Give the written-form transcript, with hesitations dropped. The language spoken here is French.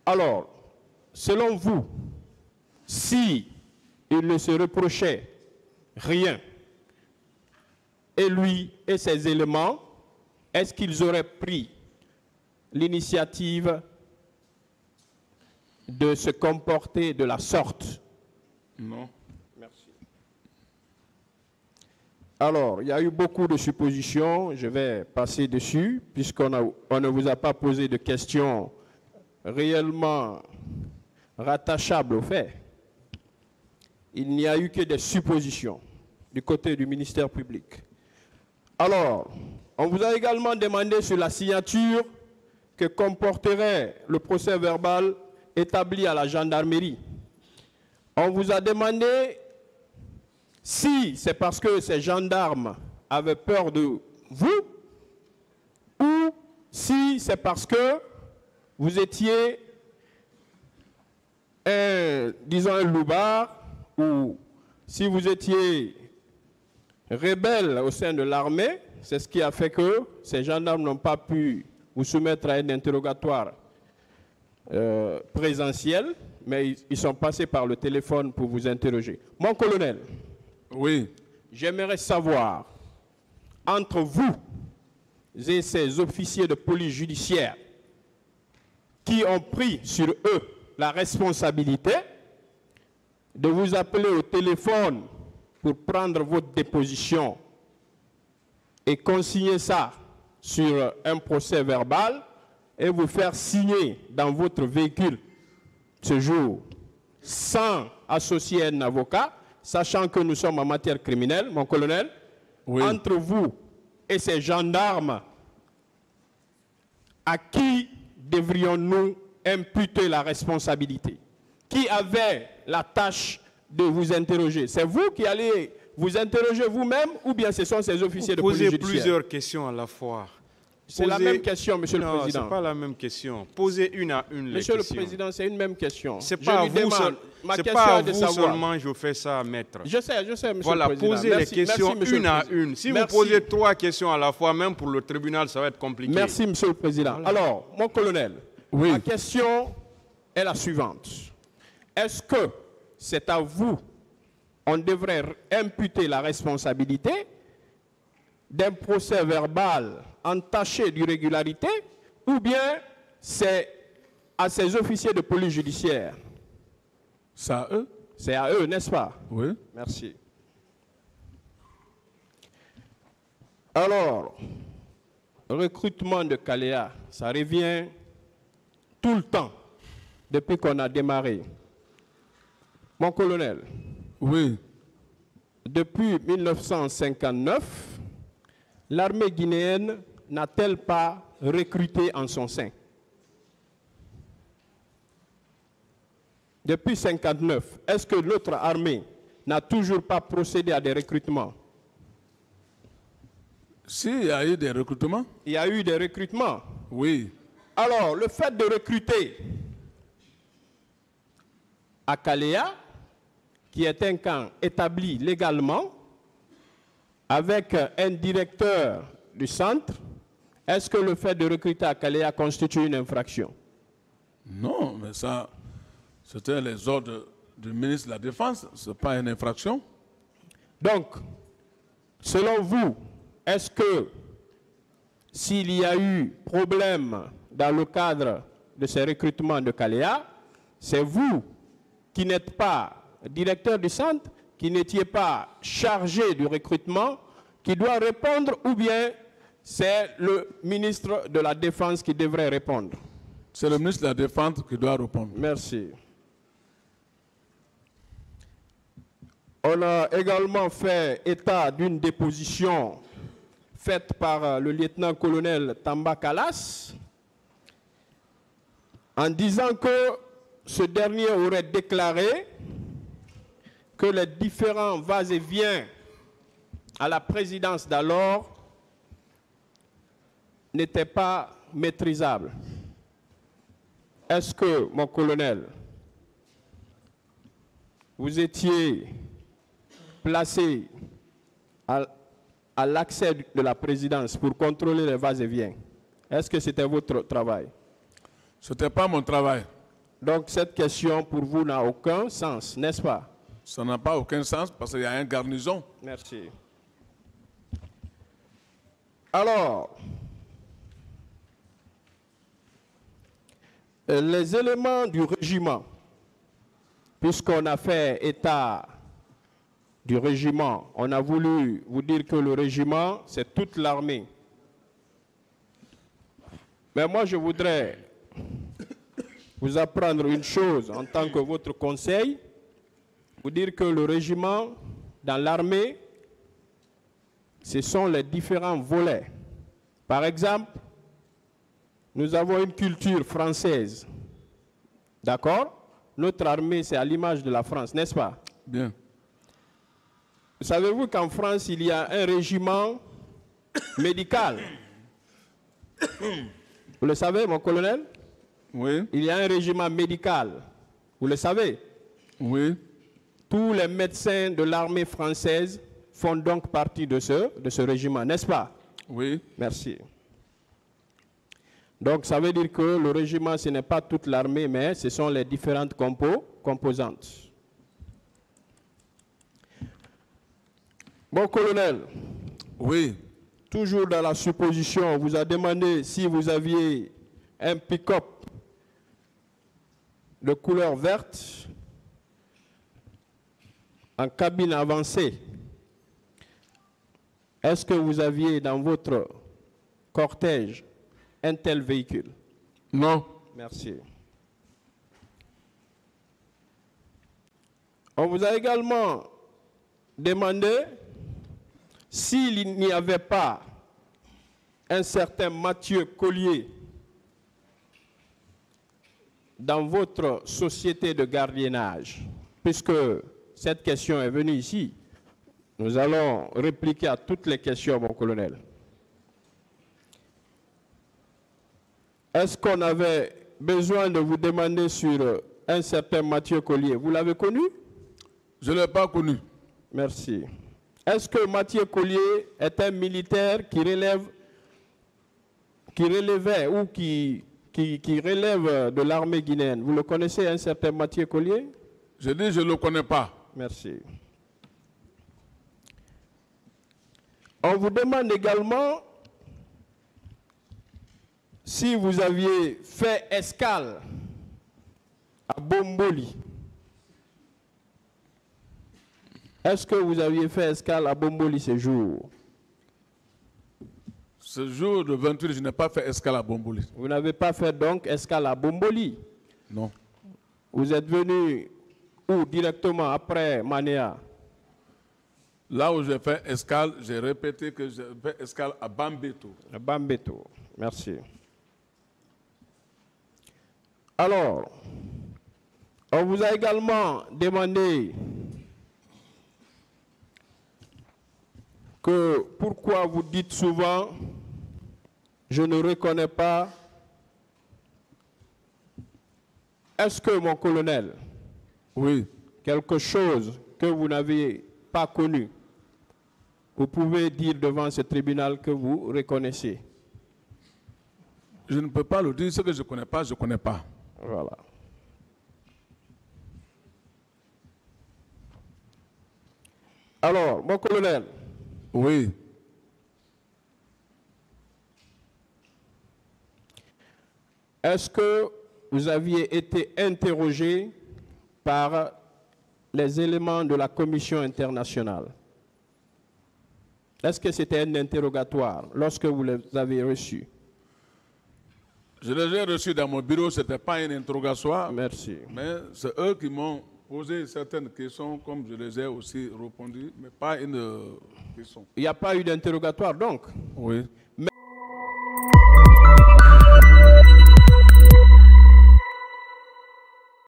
Alors, selon vous, si il ne se reprochait rien, et lui et ses éléments, est-ce qu'ils auraient pris l'initiative de se comporter de la sorte? Non. Merci. Alors, il y a eu beaucoup de suppositions, je vais passer dessus, puisqu'on ne vous a pas posé de questions réellement rattachables aux faits. Il n'y a eu que des suppositions du côté du ministère public. Alors, on vous a également demandé sur la signature que comporterait le procès verbal établi à la gendarmerie. On vous a demandé si c'est parce que ces gendarmes avaient peur de vous ou si c'est parce que vous étiez disons un loupard ou si vous étiez rebelle au sein de l'armée, c'est ce qui a fait que ces gendarmes n'ont pas pu vous soumettre à un interrogatoire présentiel, mais ils sont passés par le téléphone pour vous interroger. Mon colonel, oui, j'aimerais savoir, entre vous et ces officiers de police judiciaire qui ont pris sur eux la responsabilité de vous appeler au téléphone pour prendre votre déposition et consigner ça sur un procès verbal et vous faire signer dans votre véhicule ce jour sans associer un avocat, sachant que nous sommes en matière criminelle, mon colonel, oui. Entre vous et ces gendarmes, à qui devrions-nous imputer la responsabilité? Qui avait la tâche de vous interroger? C'est vous qui allez vous interroger vous-même ou bien ce sont ces officiers de police judiciaire? Posez plusieurs questions à la fois. C'est la même question, Monsieur le Président. Non, ce n'est pas la même question. Posez une à une les questions. Monsieur le Président, c'est une même question. Ce n'est pas à vous seulement je fais ça, maître. Je sais, Monsieur le Président. Voilà, posez les questions une à une. Si vous posez 3 questions à la fois, même pour le tribunal, ça va être compliqué. Merci, Monsieur le Président. Voilà. Alors, mon colonel, oui. Ma question est la suivante. Est-ce que c'est à vous on devrait imputer la responsabilité d'un procès verbal entaché d'irrégularité ou bien c'est à ces officiers de police judiciaire? C'est à eux. C'est à eux, n'est-ce pas? Oui. Merci. Alors, recrutement de Kaléa, ça revient tout le temps depuis qu'on a démarré. Mon colonel. Oui. Depuis 1959, l'armée guinéenne n'a-t-elle pas recruté en son sein? Depuis 1959, est-ce que notre armée n'a toujours pas procédé à des recrutements? Si, il y a eu des recrutements. Il y a eu des recrutements? Oui. Alors, le fait de recruter à Kaléa, qui est un camp établi légalement, avec un directeur du centre, est-ce que le fait de recruter à Kaléa constitue une infraction? Non, mais ça, c'était les ordres du ministre de la Défense, ce n'est pas une infraction. Donc, selon vous, est-ce que s'il y a eu problème dans le cadre de ces recrutements de Kaléa, c'est vous qui n'êtes pas directeur du centre, qui n'étiez pas chargé du recrutement, qui doit répondre, ou bien c'est le ministre de la Défense qui devrait répondre? C'est le ministre de la Défense qui doit répondre. Merci. On a également fait état d'une déposition faite par le lieutenant-colonel Tamba Kalas en disant que ce dernier aurait déclaré que les différents va-et-vient à la présidence d'alors n'étaient pas maîtrisables. Est-ce que, mon colonel, vous étiez placé à l'accès de la présidence pour contrôler les va-et-vient? Est-ce que c'était votre travail? Ce n'était pas mon travail. Donc cette question pour vous n'a aucun sens, n'est-ce pas? Ça n'a pas aucun sens parce qu'il y a un garnison. Merci. Alors, les éléments du régiment, puisqu'on a fait état du régiment, on a voulu vous dire que le régiment, c'est toute l'armée. Mais moi, je voudrais vous apprendre une chose en tant que votre conseil, vous dire que le régiment, dans l'armée, ce sont les différents volets. Par exemple, nous avons une culture française. D'accord? Notre armée, c'est à l'image de la France, n'est-ce pas? Bien. Savez-vous qu'en France, il y a un régiment médical? Vous le savez, mon colonel? Oui. Il y a un régiment médical. Vous le savez? Oui. Tous les médecins de l'armée française font donc partie de ce régiment, n'est-ce pas? Oui. Merci. Donc, ça veut dire que le régiment, ce n'est pas toute l'armée, mais ce sont les différentes composantes. Bon, colonel. Oui. Toujours dans la supposition, on vous a demandé si vous aviez un pick-up de couleur verte en cabine avancée. Est-ce que vous aviez dans votre cortège un tel véhicule? Non. Merci. On vous a également demandé s'il n'y avait pas un certain Mathieu Collier dans votre société de gardiennage, puisque cette question est venue ici, nous allons répliquer à toutes les questions, mon colonel. Est-ce qu'on avait besoin de vous demander sur un certain Mathieu Collier? Vous l'avez connu? Je ne l'ai pas connu. Merci. Est-ce que Mathieu Collier est un militaire qui relève, ou qui relève de l'armée guinéenne? Vous le connaissez, un certain Mathieu Collier? Je dis je ne le connais pas. Merci. On vous demande également si vous aviez fait escale à Bomboli. Est-ce que vous aviez fait escale à Bomboli ce jour? Ce jour de 28, je n'ai pas fait escale à Bomboli. Vous n'avez pas fait donc escale à Bomboli? Non. Vous êtes venu où directement après Manéa? Là où j'ai fait escale, j'ai répété que j'ai fait escale à Bambeto. À Bambeto, merci. Alors, on vous a également demandé que pourquoi vous dites souvent « je ne reconnais pas ». Est-ce que, mon colonel, oui, quelque chose que vous n'avez pas connu, vous pouvez dire devant ce tribunal que vous reconnaissez? Je ne peux pas le dire. Ce que je ne connais pas, je ne connais pas. Voilà. Alors, mon colonel. Oui. Est-ce que vous aviez été interrogé par les éléments de la commission internationale? Est-ce que c'était un interrogatoire lorsque vous les avez reçus? Je les ai reçus dans mon bureau, ce n'était pas un interrogatoire. Merci. Mais c'est eux qui m'ont posé certaines questions, comme je les ai aussi répondu, mais pas une question. Il n'y a pas eu d'interrogatoire donc? Oui. Mais